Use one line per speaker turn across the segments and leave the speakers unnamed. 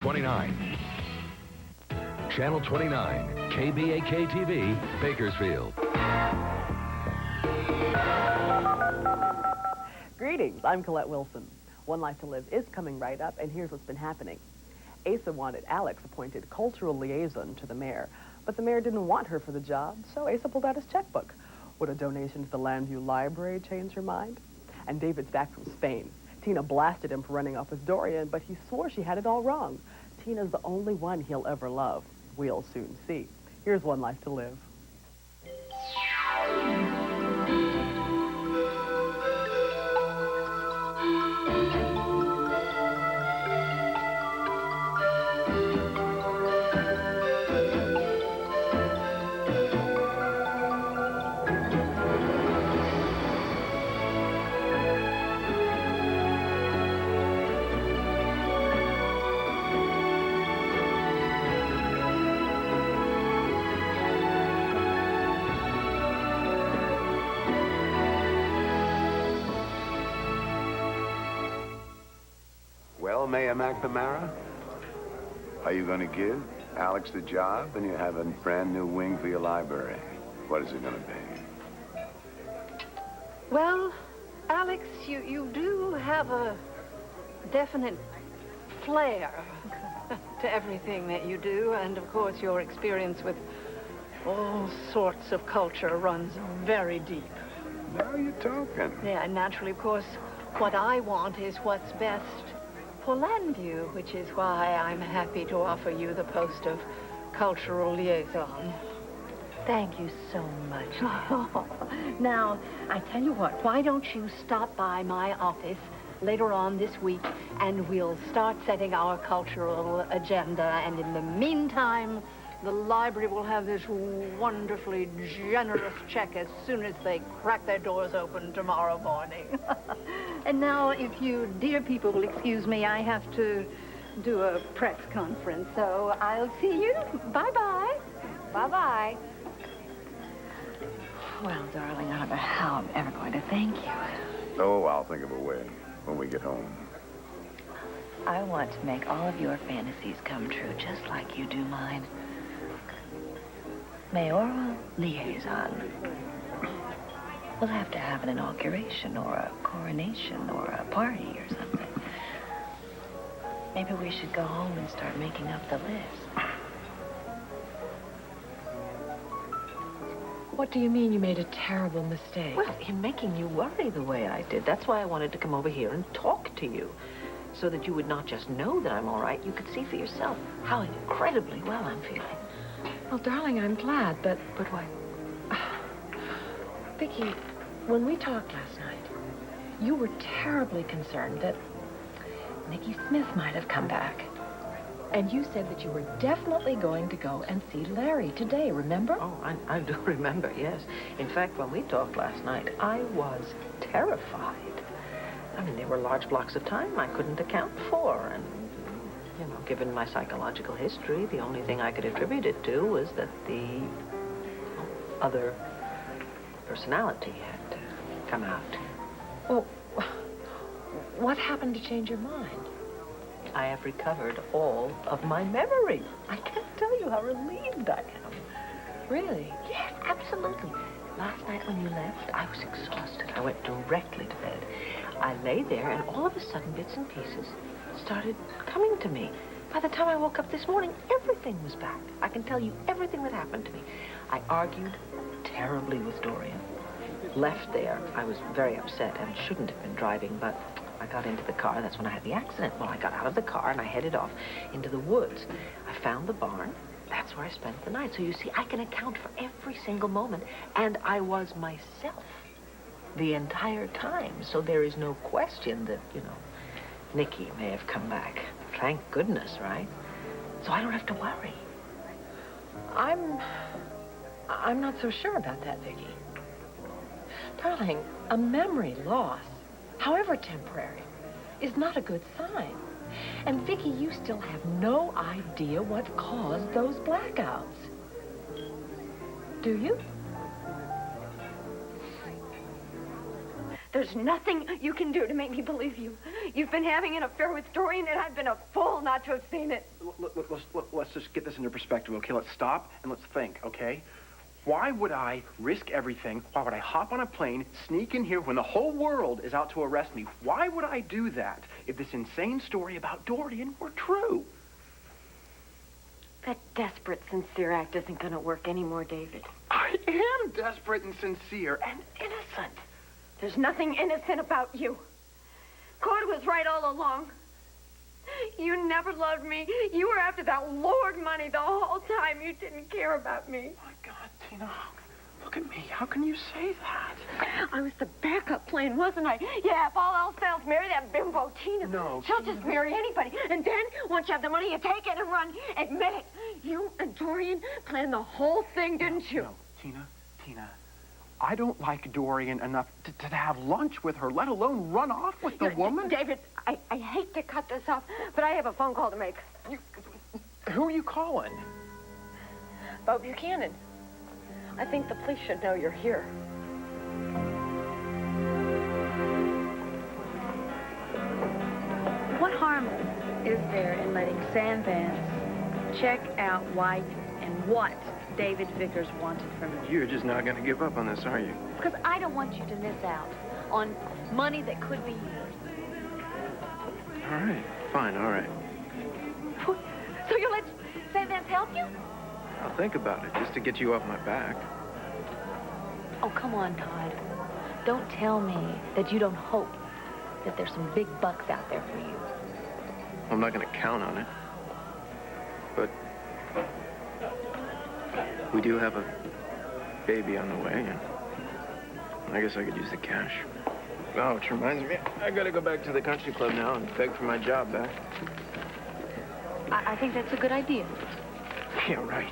29. Channel 29, KBAK-TV, Bakersfield.
Greetings, I'm Colette Wilson. One Life to Live is coming right up, and here's what's been happening. Asa wanted Alex appointed cultural liaison to the mayor, but the mayor didn't want her for the job, so Asa pulled out his checkbook. Would a donation to the Landview Library change her mind? And David's back from Spain. Tina blasted him for running off with Dorian, but he swore she had it all wrong. Tina's the only one he'll ever love. We'll soon see. Here's One Life to Live.
Well, Mayor McNamara, are you going to give Alex the job and you have a brand new wing for your library? What is it going to be?
Well, Alex, you do have a definite flair to everything that you do, and of course your experience with all sorts of culture runs very deep.
Now you're talking.
Yeah, and naturally, of course, what I want is what's best for Landview, which is why I'm happy to offer you the post of cultural liaison.
Thank you so much. Now, I tell you what, why don't you stop by my office later on this week, and we'll start setting our cultural agenda, and in the meantime, the library will have this wonderfully generous check as soon as they crack their doors open tomorrow morning. And now, if you dear people will excuse me, I have to do a press conference, so I'll see you. Bye-bye. Bye-bye.
Well, darling, I don't know how I'm ever going to thank you.
Oh, I'll think of a way when we get home.
I want to make all of your fantasies come true, just like you do mine. Mayoral liaison. We'll have to have an inauguration or a coronation or a party or something. Maybe we should go home and start making up the list.
What do you mean you made a terrible mistake?
Well, in making you worry the way I did. That's why I wanted to come over here and talk to you. So that you would not just know that I'm all right, you could see for yourself how incredibly well I'm feeling.
Well, darling, I'm glad, but
what?
Vicki, when we talked last night, you were terribly concerned that Nicky Smith might have come back. And you said that you were definitely going to go and see Larry today, remember?
Oh, I do remember, yes. In fact, when we talked last night, I was terrified. I mean, there were large blocks of time I couldn't account for, and, you know, given my psychological history, the only thing I could attribute it to was that the other personality had come out.
Well, what happened to change your mind?
I have recovered all of my memory. I can't tell you how relieved I am.
Really?
Yes, absolutely. Last night when you left, I was exhausted. I went directly to bed. I lay there, and all of a sudden, bits and pieces started coming to me. By the time I woke up this morning, everything was back. I can tell you everything that happened to me. I argued terribly with Dorian. Left there, I was very upset and shouldn't have been driving, but I got into the car. That's when I had the accident. Well, I got out of the car and I headed off into the woods. I found the barn. That's where I spent the night. So you see, I can account for every single moment. And I was myself the entire time. So there is no question that, you know, Nicky may have come back. Thank goodness, right? So I don't have to worry.
I'm not so sure about that, Vicki. Darling, a memory loss, however temporary, is not a good sign. And Vicki, you still have no idea what caused those blackouts. Do you?
There's nothing you can do to make me believe you.
You've been having an affair with Dorian, and I've been a fool not to have seen it.
Let's just get this into perspective, okay? Let's stop and let's think, okay? Why would I risk everything? Why would I hop on a plane, sneak in here when the whole world is out to arrest me? Why would I do that if this insane story about Dorian were true?
That desperate, sincere act isn't going to work anymore, David.
I am desperate and sincere and innocent.
There's nothing innocent about you. Claude was right all along. You never loved me. You were after that Lord money the whole time. You didn't care about me.
My God, Tina, look at me. How can you say that?
I was the backup plan, wasn't I? Yeah, if all else fails, marry that bimbo Tina.
No,
She'll
Tina.
just marry anybody. And then, once you have the money, you take it and run. Admit it. You and Dorian planned the whole thing, didn't you?
No, Tina. I don't like Dorian enough to have lunch with her, let alone run off with the woman.
David, I hate to cut this off, but I have a phone call to make.
Who are you calling?
Bo Buchanan. I think the police should know you're here.
What harm is there in letting Sam Vance check out why and what David Vickers wanted from you?
You're just not going to give up on this, are you?
Because I don't want you to miss out on money that could be yours.
All right, fine, all right.
So you'll let Sam Vance help you?
I'll think about it, just to get you off my back.
Oh, come on, Todd. Don't tell me that you don't hope that there's some big bucks out there for you.
I'm not going to count on it. But we do have a baby on the way, and I guess I could use the cash. Oh, which reminds me, I got to go back to the country club now and beg for my job back.
I think that's a good idea.
Yeah, right.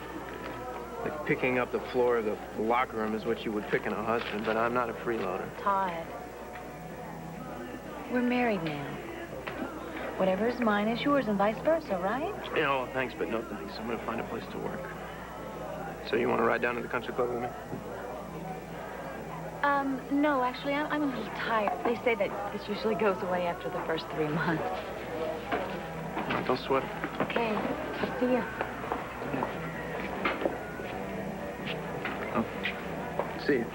Like picking up the floor of the locker room is what you would pick in a husband, but I'm not a freeloader.
Todd, we're married now. Whatever is mine is yours and vice versa, right?
Yeah, well, thanks, but no thanks. I'm going to find a place to work. So you want to ride down to the country club with me?
No, actually, I'm a little tired. They say that this usually goes away after the first 3 months.
Don't sweat it.
Okay, I'll see you.
Oh, see you.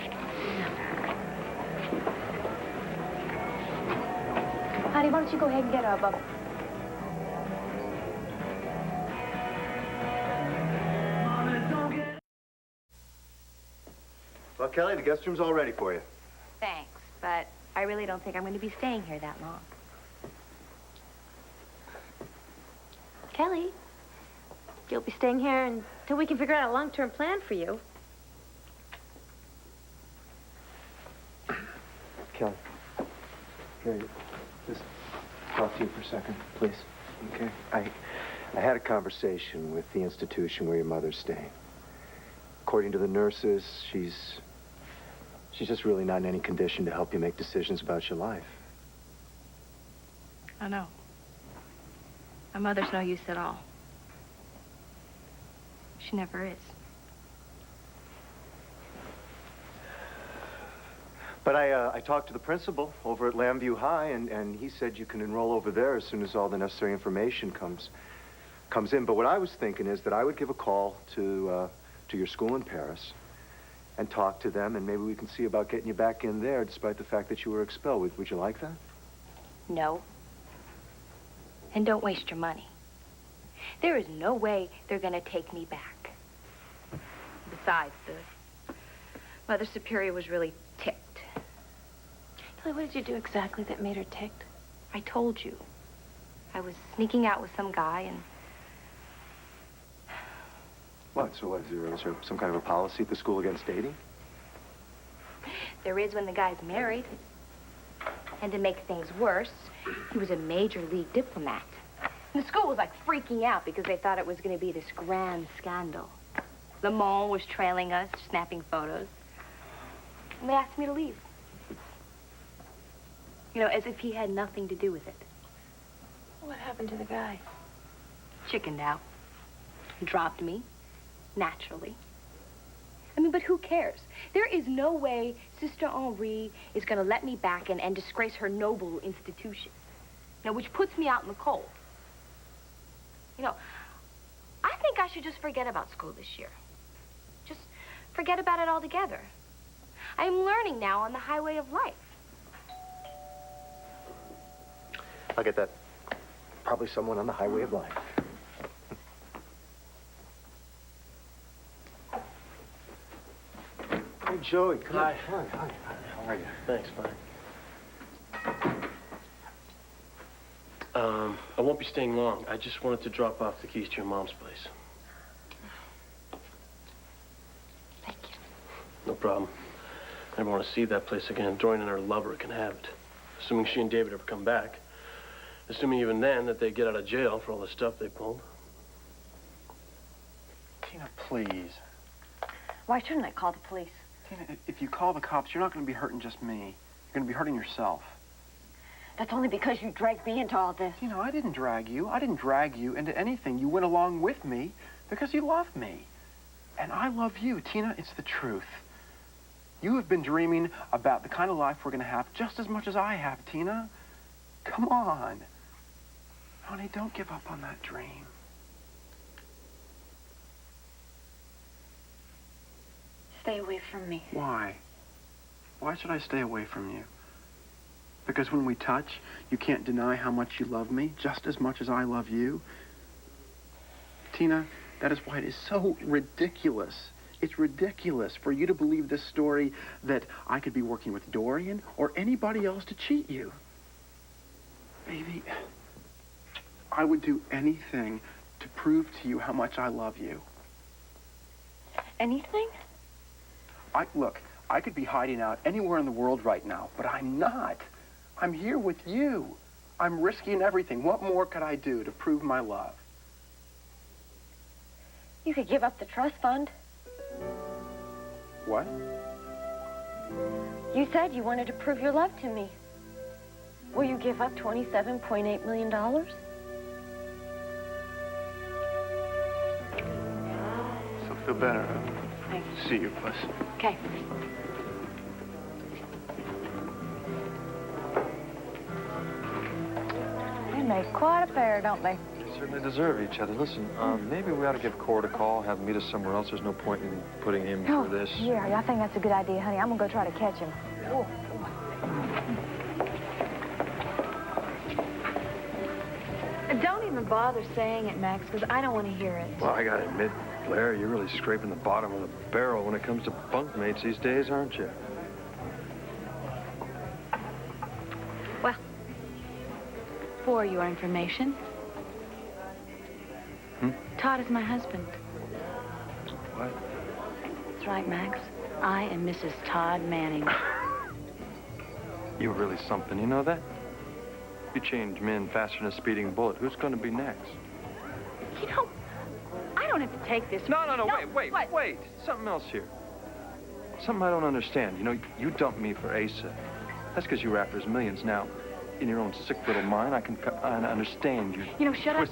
Honey, why don't you go ahead and get our bubble?
Well, Kelly, the guest room's all ready for you.
Thanks, but I really don't think I'm going to be staying here that long. Kelly, you'll be staying here until we can figure out a long-term plan for you.
Kelly, here, just talk to you for a second, please.
Okay. I had a conversation with the institution where your mother's staying. According to the nurses, she's just really not in any condition to help you make decisions about your life.
I know. My mother's no use at all. She never is.
But I talked to the principal over at Lambview High, and he said you can enroll over there as soon as all the necessary information comes in. But what I was thinking is that I would give a call to your school in Paris and talk to them, and maybe we can see about getting you back in there, despite the fact that you were expelled. Would you like that?
No. And don't waste your money. There is no way they're going to take me back. Besides, the Mother Superior was really ticked.
Kelly, what did you do exactly that made her ticked?
I told you. I was sneaking out with some guy and...
What? So what, is there some kind of a policy at the school against dating?
There is when the guy's married. And to make things worse, he was a major league diplomat. And the school was like freaking out because they thought it was going to be this grand scandal. Le Monde was trailing us, snapping photos. And they asked me to leave. You know, as if he had nothing to do with it.
What happened to the guy?
Chickened out. Dropped me. Naturally. I mean, but who cares? There is no way Sister Henri is going to let me back and disgrace her noble institution. You know, which puts me out in the cold. You know, I think I should just forget about school this year. Just forget about it altogether. I am learning now on the highway of life.
I'll get that. Probably someone on the highway of life. Hey, Joey, come on. Hi. How are you?
Thanks, fine. I won't be staying long. I just wanted to drop off the keys to your mom's place.
Thank you.
No problem. I never want to see that place again. Dorian and her lover can have it. Assuming she and David ever come back. Assuming even then that they get out of jail for all the stuff they pulled.
Tina, please.
Why shouldn't I call the police?
Tina, if you call the cops, you're not going to be hurting just me. You're going to be hurting yourself.
That's only because you dragged me into all this.
Tina, I didn't drag you. I didn't drag you into anything. You went along with me because you love me. And I love you. Tina, it's the truth. You have been dreaming about the kind of life we're going to have just as much as I have, Tina. Come on. Honey, don't give up on that dream.
Stay away from me.
Why? Why should I stay away from you? Because when we touch, you can't deny how much you love me, just as much as I love you. Tina, that is why it is so ridiculous. It's ridiculous for you to believe this story that I could be working with Dorian or anybody else to cheat you. Baby, I would do anything to prove to you how much I love you.
Anything?
Look, I could be hiding out anywhere in the world right now, but I'm not. I'm here with you. I'm risking everything. What more could I do to prove my love?
You could give up the trust fund.
What?
You said you wanted to prove your love to me. Will you give up $27.8 million?
So feel better, huh?
Thanks.
See you, Puss.
Okay.
They make quite a pair, don't they?
They certainly deserve each other. Listen, maybe we ought to give Cord a call, have him meet us somewhere else. There's no point in putting him through this.
Yeah, I think that's a good idea, honey. I'm gonna go try to catch him. Oh. Don't even bother saying it, Max, because I don't want to hear it.
Well, I gotta admit, Blair, you're really scraping the bottom of the barrel when it comes to bunkmates these days, aren't you?
Well, for your information, Todd is my husband.
What?
That's right, Max. I am Mrs. Todd Manning.
You're really something, you know that? You change men faster than a speeding bullet. Who's going to be next?
You know, I don't have to take this.
No, wait.
What?
Wait. Something else here. Something I don't understand. You know, you dumped me for Asa. That's because you after his millions. Now, in your own sick little mind, I understand you.
You know, shut up,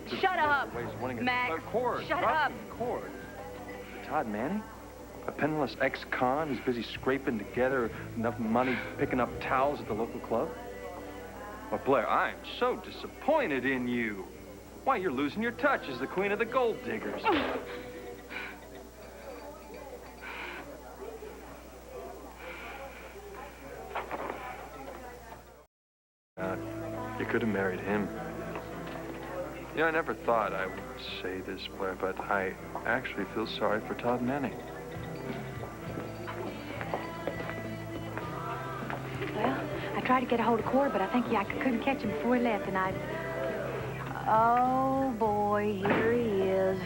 Max. Shut up.
Cord. Todd Manning? A penniless ex-con who's busy scraping together enough money picking up towels at the local club? Well, Blair, I'm so disappointed in you. Why, you're losing your touch as the queen of the gold diggers. You could have married him. You know, I never thought I would say this, Blair, but I actually feel sorry for Todd Manning.
Well, I tried to get a hold of Cord, but I think I couldn't catch him before he left, and oh, boy, here he is.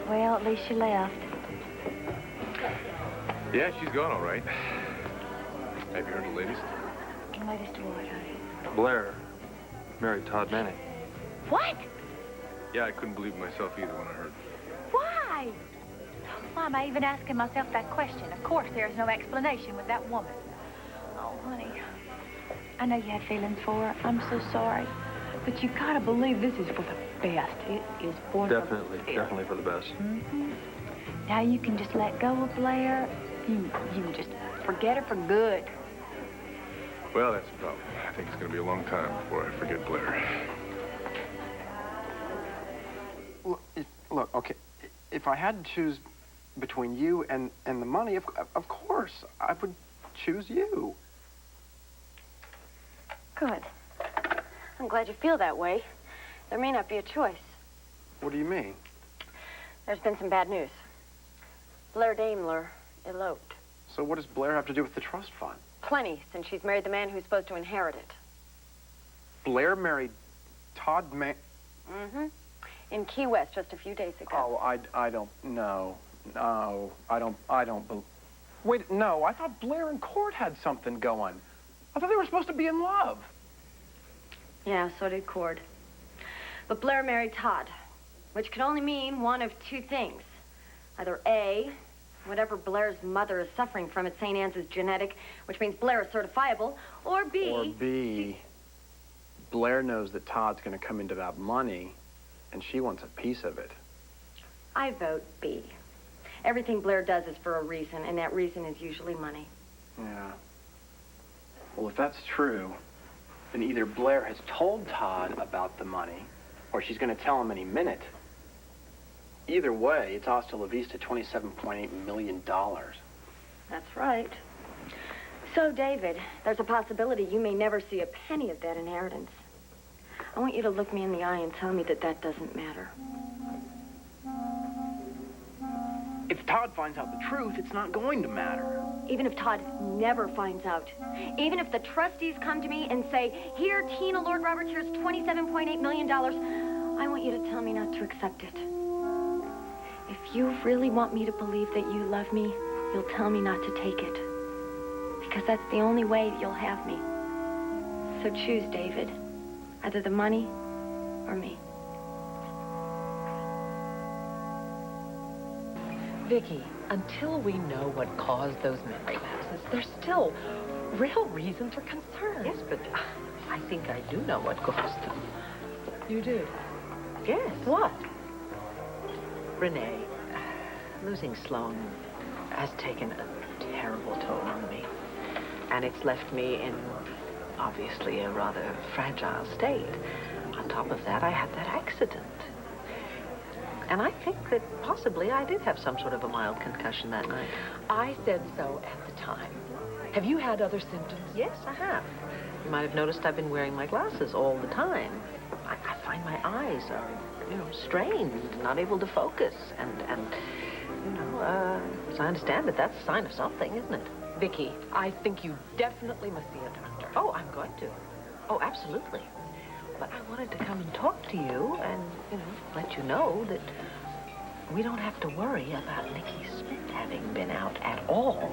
Well, at least she left.
Yeah, she's gone all right. Have you heard the latest?
The latest what, honey?
Blair married Todd Manning.
What?
Yeah, I couldn't believe it myself either when I heard.
Why? Why am I even asking myself that question? Of course, there's no explanation with that woman. Oh, honey, I know you had feelings for her. I'm so sorry. But you gotta believe this is for the best. It is for
Definitely,
the best.
definitely for the best.
Mm-hmm. Now you can just let go of Blair. You can just forget her for good.
Well, that's the problem. I think it's going to be a long time before I forget Blair.
Look, okay, if I had to choose between you and the money, of course, I would choose you.
Good. I'm glad you feel that way. There may not be a choice.
What do you mean?
There's been some bad news. Blair Daimler eloped.
So what does Blair have to do with the trust fund?
Plenty, since she's married the man who's supposed to inherit it.
Blair married Todd
Mm-hmm. In Key West just a few days ago.
Oh, I don't know. No, I don't believe. Wait, no, I thought Blair and Cord had something going. I thought they were supposed to be in love.
Yeah, so did Cord. But Blair married Todd, which could only mean one of two things. Either A, whatever Blair's mother is suffering from at St. Anne's is genetic, which means Blair is certifiable, or B...
Or B, Blair knows that Todd's going to come into that money, and she wants a piece of it.
I vote B. Everything Blair does is for a reason, and that reason is usually money.
Yeah. Well, if that's true, then either Blair has told Todd about the money, or she's going to tell him any minute. Either way, it's hasta la vista, $27.8 million.
That's right. So, David, there's a possibility you may never see a penny of that inheritance. I want you to look me in the eye and tell me that that doesn't matter.
If Todd finds out the truth, it's not going to matter.
Even if Todd never finds out. Even if the trustees come to me and say, here, Tina Lord Roberts, here's $27.8 million, I want you to tell me not to accept it. If you really want me to believe that you love me, you'll tell me not to take it. Because that's the only way that you'll have me. So choose, David. Either the money or me.
Vicky, until we know what caused those memory lapses, there's still real reason for concern.
Yes, but I think I do know what caused them.
You do?
Yes.
What?
Renee, losing Sloan has taken a terrible toll on me. And it's left me in, obviously, a rather fragile state. On top of that, I had that accident. And I think that possibly I did have some sort of a mild concussion that night.
I said so at the time. Have you had other symptoms?
Yes, I have. You might have noticed I've been wearing my glasses all the time. I find my eyes are, strained, not able to focus. And as I understand it, that's a sign of something, isn't it?
Vicky, I think you definitely must see a doctor.
Oh, I'm going to. Oh, absolutely. But I wanted to come and talk to you and, let you know that we don't have to worry about Nicky Smith having been out at all,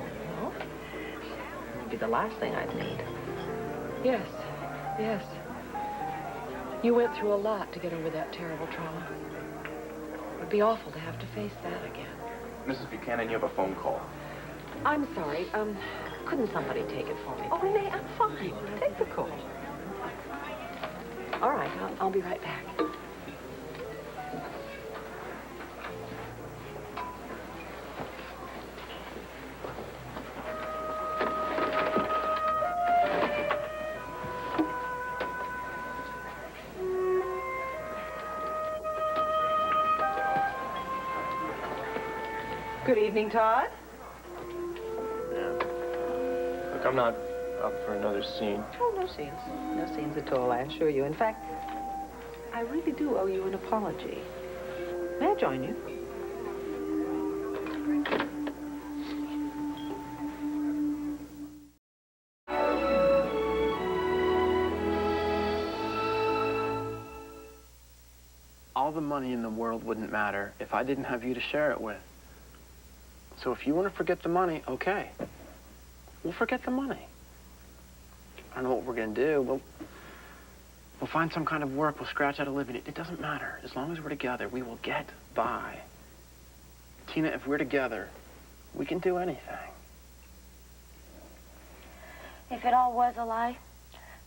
It would be the last thing I'd need.
Yes, yes. You went through a lot to get over that terrible trauma. It would be awful to have to face that again.
Mrs. Buchanan, you have a phone call.
I'm sorry.
Couldn't somebody take it for me?
Oh, Renee, I'm fine. Take the call. All right, I'll be right back.
Good evening, Todd.
Look, I'm not up for another scene.
Oh, no scenes. No scenes at all, I assure you. In fact, I really do owe you an apology. May I join you?
All the money in the world wouldn't matter if I didn't have you to share it with. So if you want to forget the money, okay. We'll forget the money. I don't know what we're going to do. We'll find some kind of work. We'll scratch out a living. It doesn't matter. As long as we're together, we will get by. Tina, if we're together, we can do anything.
If it all was a lie,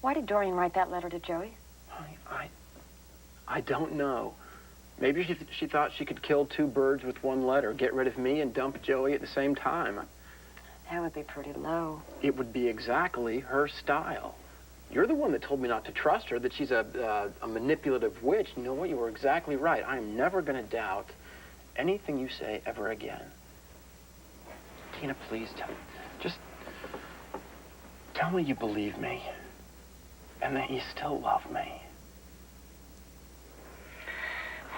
why did Dorian write that letter to Joey?
Honey, I don't know. Maybe she thought she could kill two birds with one letter, get rid of me and dump Joey at the same time.
That would be pretty low.
It would be exactly her style. You're the one that told me not to trust her, that she's a manipulative witch. You know what? You were exactly right. I am never going to doubt anything you say ever again. Tina, please just tell me you believe me and that you still love me.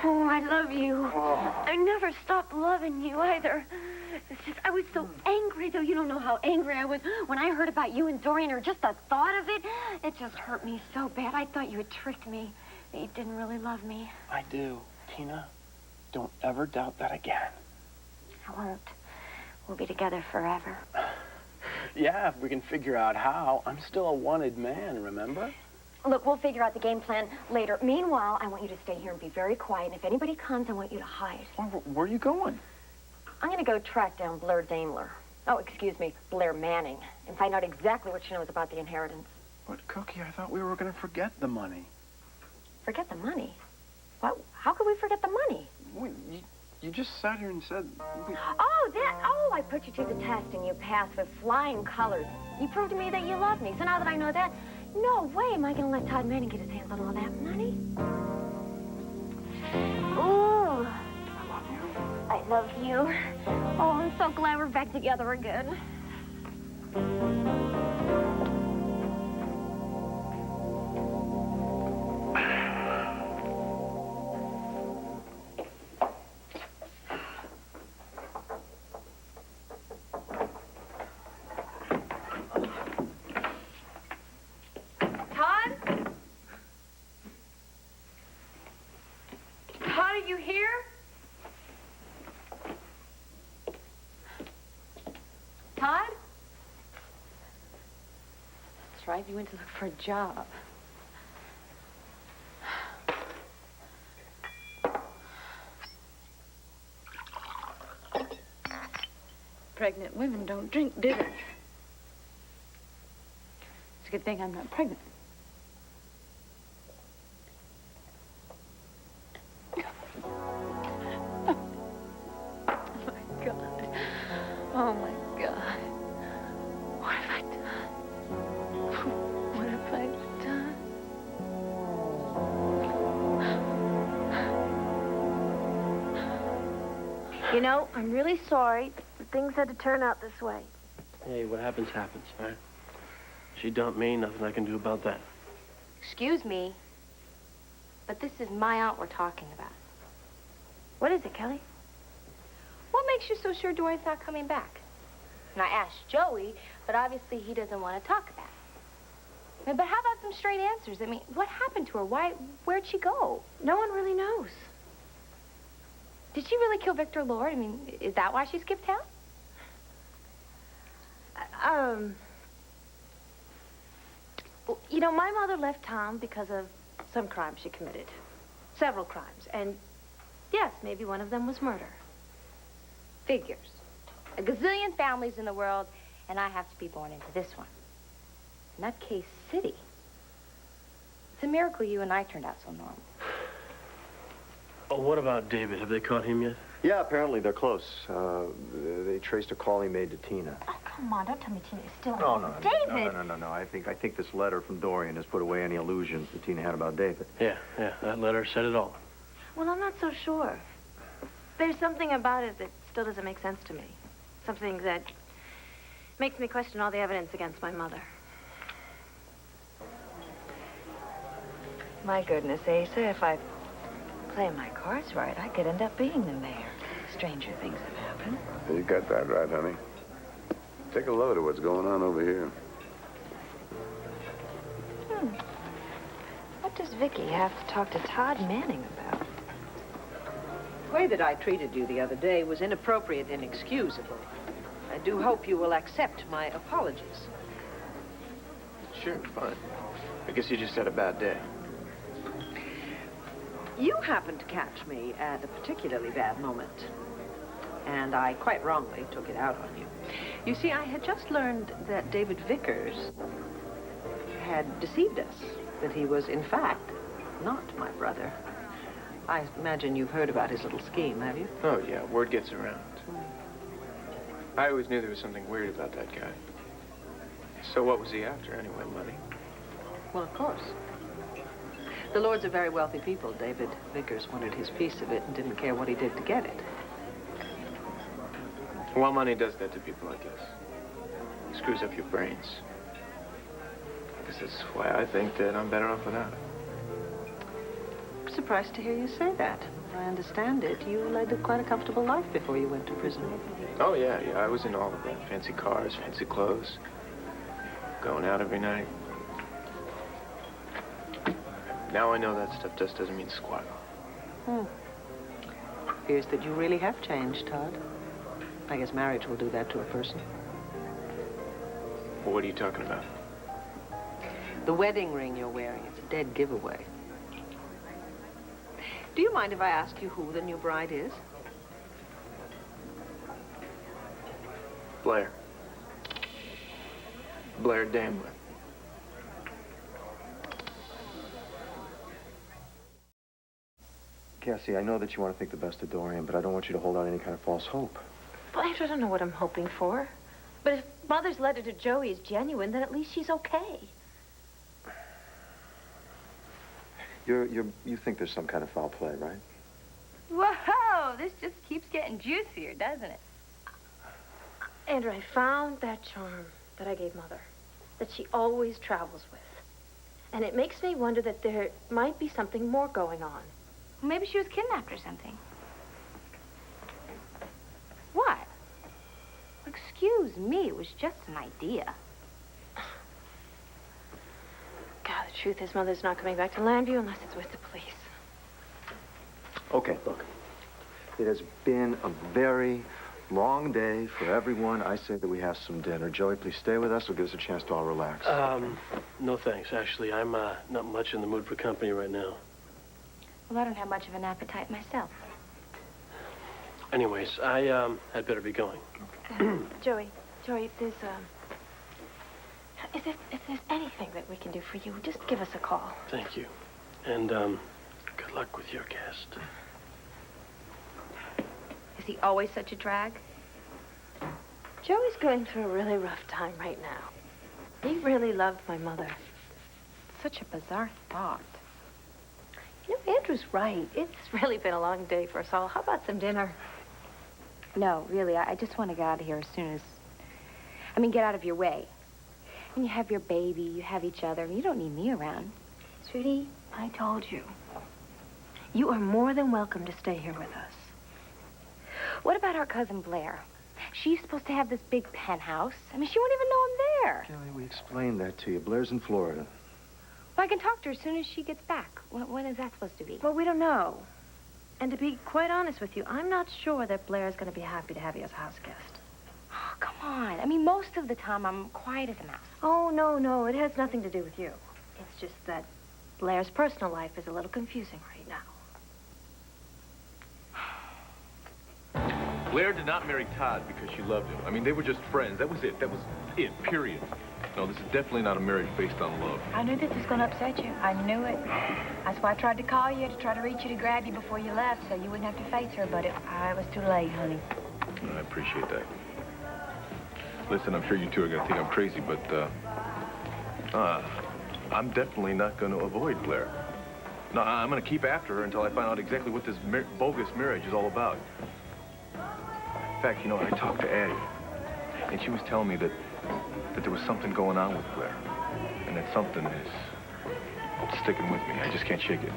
Oh, I love you. Oh. I never stopped loving you either. It's just, I was so angry, though. You don't know how angry I was when I heard about you and Dorian, or just the thought of it. It just hurt me so bad. I thought you had tricked me, that you didn't really love me.
I do. Tina, don't ever doubt that again.
I won't. We'll be together forever.
Yeah, if we can figure out how. I'm still a wanted man, remember?
Look, we'll figure out the game plan later. Meanwhile, I want you to stay here and be very quiet. And if anybody comes, I want you to hide.
Where are you going?
I'm going to go track down Blair Daimler. Oh, excuse me, Blair Manning. And find out exactly what she knows about the inheritance.
But, Cookie, I thought we were going to forget the money.
Forget the money? What? How could we forget the money?
You just sat here and said...
Oh, I put you to the test and you passed with flying colors. You proved to me that you love me. So now that I know that, no way am I going to let Todd Manning get his hands on all that money. Ooh. I love you. Oh, I'm so glad we're back together again. Right? You went to look for a job.
Pregnant women don't drink, do they? It's a good thing I'm not pregnant. Oh, my God. What have I done? What have I done?
You know, I'm really sorry that things had to turn out this way.
Hey, what happens, happens, all right? She dumped me, nothing I can do about that.
Excuse me, but this is my aunt we're talking about. What is it, Kelly?
What makes you so sure Dorian's not coming back? And I asked Joey, but obviously he doesn't want to talk about it. But how about some straight answers? I mean, what happened to her? Where'd she go?
No one really knows.
Did she really kill Victor Lord? I mean, is that why she skipped town?
Well, you know, my mother left town because of some crime she committed. Several crimes. And, yes, maybe one of them was murder.
Figures. A gazillion families in the world, and I have to be born into this one. Nutcase City. It's a miracle you and I turned out so normal.
Oh, what about David? Have they caught him yet?
Yeah, apparently they're close. They traced a call he made to Tina.
Oh, come on, don't tell me Tina is still
No.
David!
No. I think this letter from Dorian has put away any illusions that Tina had about David.
Yeah, that letter said it all.
Well, I'm not so sure. There's something about it that still doesn't make sense to me. Something that makes me question all the evidence against my mother.
My goodness, Asa, if I play my cards right, I could end up being the mayor. Stranger things have happened.
You got that right, honey. Take a look at what's going on over here.
What does Vicky have to talk to Todd Manning about?
The way that I treated you the other day was inappropriate and inexcusable. I do hope you will accept my apologies.
Sure, fine. I guess you just had a bad day.
You happened to catch me at a particularly bad moment, and I quite wrongly took it out on you. You see, I had just learned that David Vickers had deceived us, that he was, in fact, not my brother. I imagine you've heard about his little scheme, have you?
Oh, yeah, word gets around. I always knew there was something weird about that guy. So what was he after, anyway? Money?
Well, of course. The Lords are very wealthy people. David Vickers wanted his piece of it and didn't care what he did to get it.
Well, money does that to people, I guess. It screws up your brains. I guess that's why I think that I'm better off without it.
I'm surprised to hear you say that. As I understand it, you led quite a comfortable life before you went to prison.
Oh, yeah, I was in all of that. Fancy cars, fancy clothes. Going out every night. Now I know that stuff just doesn't mean squat.
Appears that you really have changed, Todd. I guess marriage will do that to a person.
Well, what are you talking about?
The wedding ring you're wearing, it's a dead giveaway. Do you mind if I ask you who the new bride is?
Blair. Blair Damlin.
Cassie, I know that you want to think the best of Dorian, but I don't want you to hold out any kind of false hope.
Well, I don't know what I'm hoping for. But if Mother's letter to Joey is genuine, then at least she's okay.
You think there's some kind of foul play, right?
Whoa, this just keeps getting juicier, doesn't it?
Andrew, I found that charm that I gave Mother, that she always travels with. And it makes me wonder that there might be something more going on.
Maybe she was kidnapped or something. What? Excuse me, it was just an idea.
God, the truth is Mother's not coming back to Landview unless it's with the police.
Okay, look. It has been a very long day for everyone. I say that we have some dinner. Joey, please stay with us. It'll give us a chance to all relax.
No thanks. Actually, I'm not much in the mood for company right now.
Well, I don't have much of an appetite myself.
Anyways, I had better be going.
Joey, if there's anything that we can do for you, just give us a call.
Thank you. And good luck with your guest.
Is he always such a drag?
Joey's going through a really rough time right now. He really loved my mother. Such a bizarre thought. You know, Andrew's right. It's really been a long day for us all. How about some dinner?
No, really, I just want to get out of here as soon as... get out of your way. And you have your baby, you have each other, and you don't need me around.
Sweetie, I told you. You are more than welcome to stay here with us.
What about our cousin Blair? She's supposed to have this big penthouse. She won't even know I'm there.
Kelly, we explained that to you. Blair's in Florida.
Well, I can talk to her as soon as she gets back. When is that supposed to be?
Well, we don't know. And to be quite honest with you, I'm not sure that Blair's going to be happy to have you as a house guest.
Oh, come on. Most of the time I'm quiet as a mouse.
Oh, no. It has nothing to do with you. It's just that Blair's personal life is a little confusing right now.
Blair did not marry Todd because she loved him. They were just friends. That was it. That was it, period. No, this is definitely not a marriage based on love.
I knew this was going to upset you. I knew it. That's why I tried to call you, to try to reach you, to grab you before you left, so you wouldn't have to face her, but I was too late, honey.
I appreciate that. Listen, I'm sure you two are going to think I'm crazy, but, I'm definitely not going to avoid Blair. No, I'm going to keep after her until I find out exactly what this bogus marriage is all about. In fact, I talked to Addie, and she was telling me that there was something going on with Blair, and that something is sticking with me. I just can't shake it.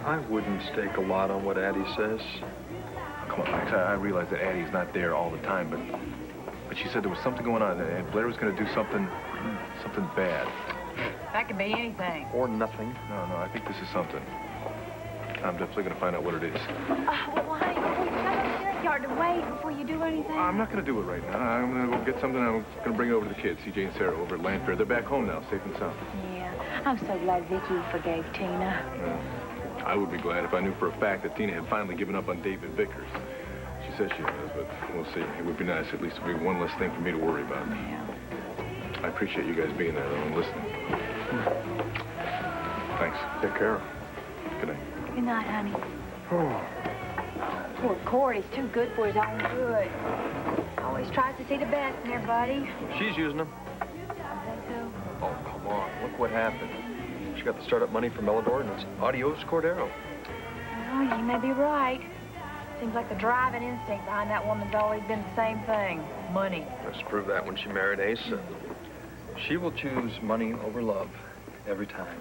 I wouldn't stake a lot on what Addie says.
Come on, Max, I realize that Addie's not there all the time, but she said there was something going on, and Blair was going to do something bad.
That could be anything.
Or nothing.
No, I think this is something. I'm definitely going to find out what it is.
Well, honey, before you shut up in that yard to wait before you do anything.
I'm not going to do it right now. I'm going to go get something. I'm going to bring it over to the kids, CJ and Sarah, over at Landfair. They're back home now, safe and sound.
Yeah, I'm so glad Vicky forgave Tina.
Yeah. I would be glad if I knew for a fact that Tina had finally given up on David Vickers. She says she has, but we'll see. It would be nice. At least it would be one less thing for me to worry about.
Yeah.
I appreciate you guys being there, though, and listening. Thanks.
Take care.
Good night.
Good night, honey.
Oh. Poor Cord, he's too good for his own good. Always tries to see the best in everybody.
She's using them. Oh, come on. Look what happened. She got the startup money from Elidor, and it's adios Cordero.
Well, you may be right. Seems like the driving instinct behind that woman's always been the same thing. Money.
Let's prove that when she married Asa. She will choose money over love every time.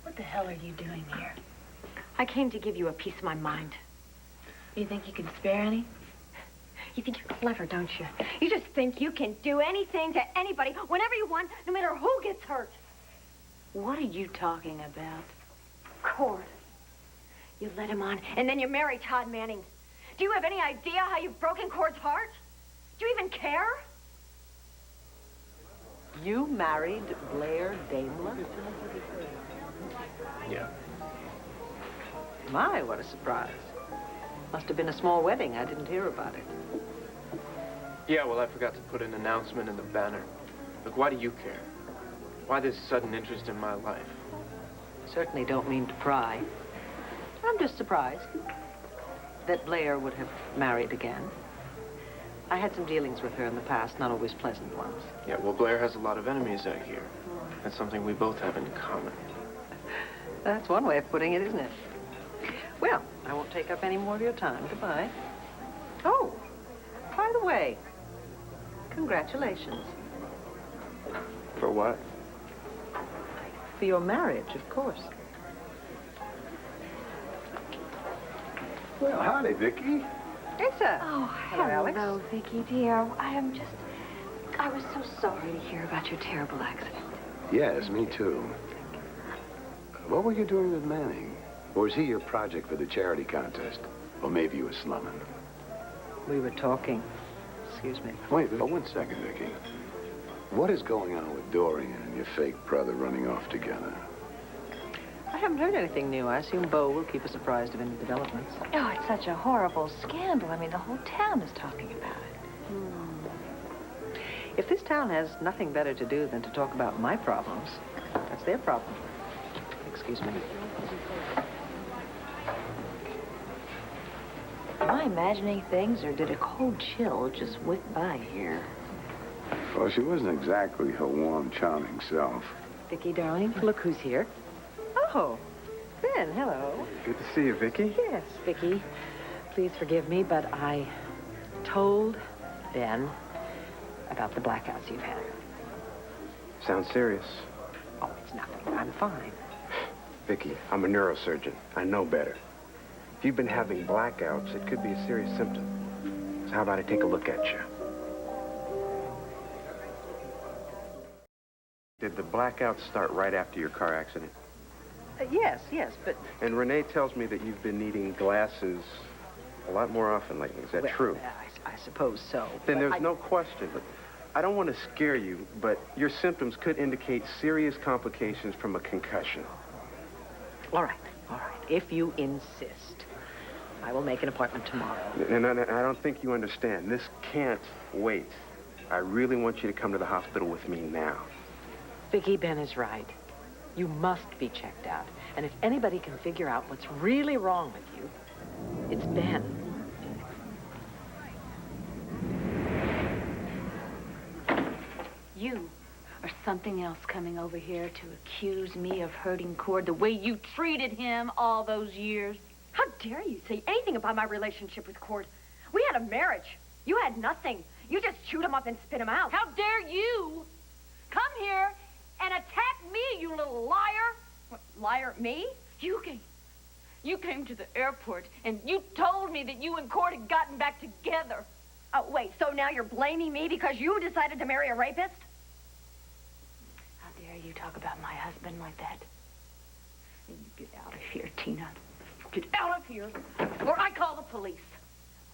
What the hell are you doing here?
I came to give you a piece of my mind.
You think you can spare any?
You think you're clever, don't you? You just think you can do anything to anybody, whenever you want, no matter who gets hurt.
What are you talking about?
Cord. You let him on, and then you marry Todd Manning. Do you have any idea how you've broken Cord's heart? Do you even care?
You married Blair Daimler?
Yeah.
My, what a surprise. Must have been a small wedding. I didn't hear about it.
Yeah, well, I forgot to put an announcement in the banner. Look, why do you care? Why this sudden interest in my life?
Certainly don't mean to pry. I'm just surprised that Blair would have married again. I had some dealings with her in the past, not always pleasant ones.
Yeah, well, Blair has a lot of enemies out here. That's something we both have in common.
That's one way of putting it, isn't it? Well, I won't take up any more of your time. Goodbye. Oh, by the way, congratulations.
For what?
For your marriage, of course.
Well, howdy, Vicky.
Asa.
Oh,
Hello, Alex.
hello, Vicky, dear. I was so sorry to hear about your terrible accident.
Yes, me too. What were you doing with Manning? Or was he your project for the charity contest? Or maybe you were slumming?
We were talking. Excuse me.
Wait, 1 second, Vicky. What is going on with Dorian and your fake brother running off together?
I haven't heard anything new. I assume Bo will keep us apprised of any developments.
Oh, it's such a horrible scandal. I mean, the whole town is talking about it.
If this town has nothing better to do than to talk about my problems, that's their problem. Excuse me.
Am I imagining things, or did a cold chill just whip by here?
Well, she wasn't exactly her warm, charming self.
Vicky, darling, look who's here. Oh, Ben, hello.
Good to see you, Vicky.
Yes, Vicky. Please forgive me, but I told Ben about the blackouts you've had.
Sounds serious.
Oh, it's nothing. I'm fine.
Vicky, I'm a neurosurgeon. I know better. If you've been having blackouts, it could be a serious symptom. So how about I take a look at you? Did the blackouts start right after your car accident?
Yes, but...
And Renee tells me that you've been needing glasses a lot more often lately. Is that
well,
true?
I suppose so.
Then there's no question. But I don't want to scare you, but your symptoms could indicate serious complications from a concussion.
All right. If you insist, I will make an appointment tomorrow.
And I don't think you understand. This can't wait. I really want you to come to the hospital with me now.
Vicky, Ben is right. You must be checked out. And if anybody can figure out what's really wrong with you, it's Ben.
You or something else coming over here to accuse me of hurting Cord the way you treated him all those years.
How dare you say anything about my relationship with Cord? We had a marriage. You had nothing. You just chewed him up and spit him out.
How dare you come here and attack me, you little liar?
What, liar? Me?
You came to the airport and you told me that you and Cord had gotten back together.
Oh, wait, so now you're blaming me because you decided to marry a rapist?
How dare you talk about my husband like that? You get out of here, Tina. Get out of here, or I call the police.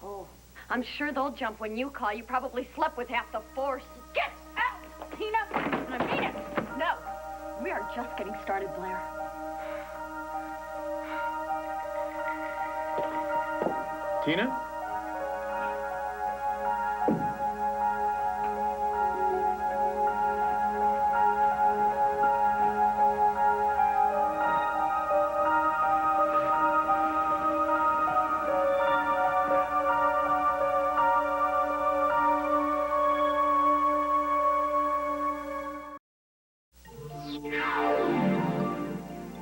Oh, I'm sure they'll jump when you call. You probably slept with half the force.
Get out, Tina! And I mean it. No,
We are just getting started, Blair.
Tina?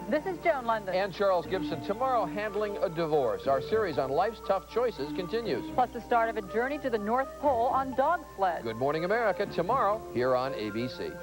This is Joan London.
And Charles Gibson. Tomorrow, handling a divorce. Our series on life's tough choices continues.
Plus the start of a journey to the North Pole on dog sled.
Good Morning America tomorrow here on ABC.